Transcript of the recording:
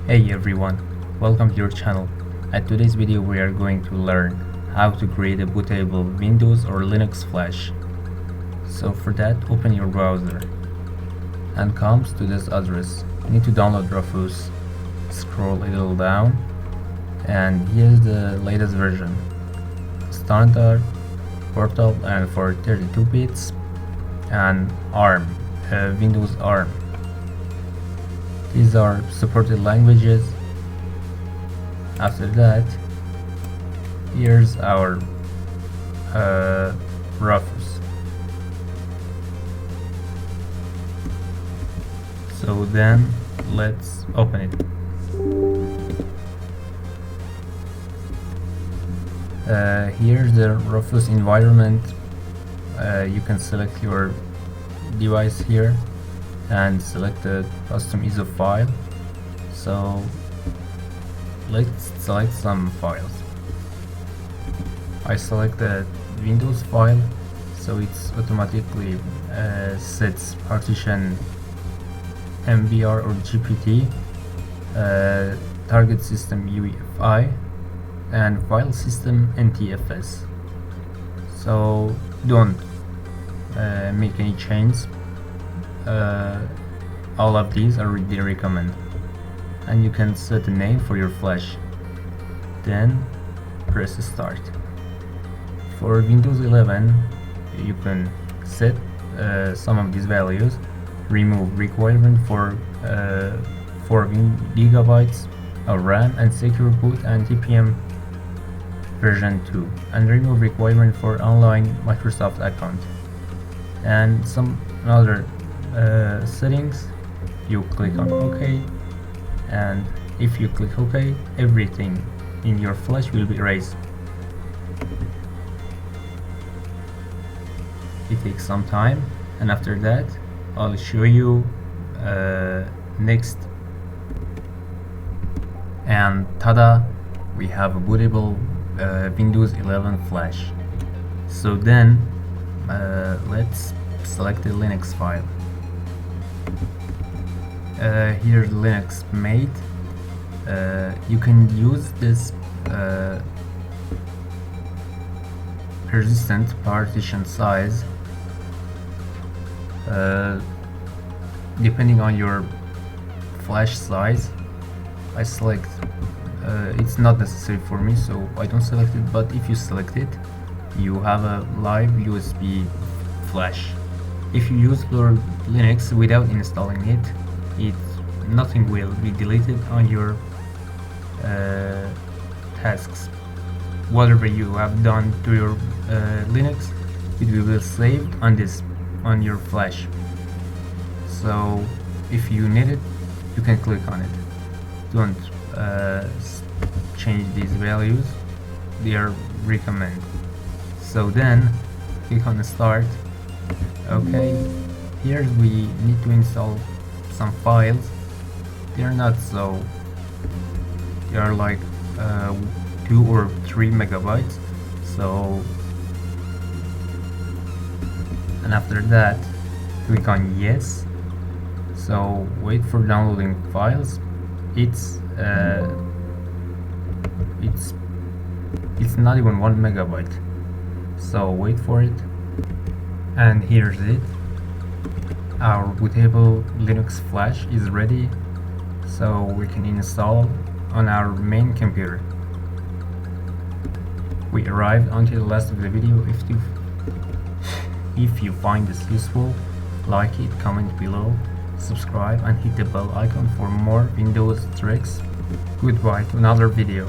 Hey everyone, welcome to your channel. At today's video we are going to learn how to create a bootable Windows or Linux flash. So for that, open your browser and comes to this address. You need to download Rufus. Scroll a little down and here's the latest version. Standard, Portable and for 32 bits and ARM, Windows ARM. These are supported languages. After that, here's our Rufus. So then let's open it. Here's the Rufus environment. You can select your device here and select the custom ISO file. So let's select some files. I select the Windows file, so it's automatically sets partition MBR or GPT, target system UEFI, and file system NTFS. So don't make any changes. All of these I really recommend. And you can set a name for your flash, then press start. For Windows 11 you can set some of these values. Remove requirement for 4 GB of RAM and secure boot and TPM version 2, and remove requirement for online Microsoft account and some other settings. You click on OK, and if you click OK, everything in your flash will be erased. It takes some time, and after that I'll show you next. And tada, we have a bootable Windows 11 flash. So then let's select the Linux file. Here's Linux made. You can use this persistent partition size depending on your flash size. I select it's not necessary for me, so I don't select it, but if you select it you have a live USB flash. If you use your Linux without installing it, nothing will be deleted on your tasks. Whatever you have done to your Linux, it will be saved on your flash. So if you need it, you can click on it. Don't change these values, they are recommended. So then click on start. Okay, here we need to install some files. They are not so, they are like 2 or 3 megabytes. So, and after that click on yes. So wait for downloading files. It's not even 1 megabyte, so wait for it. And here's it. Our bootable Linux flash is ready, so we can install on our main computer. We arrived until the last of the video. If you find this useful, like it, comment below, subscribe and hit the bell icon for more Windows tricks. Goodbye to another video.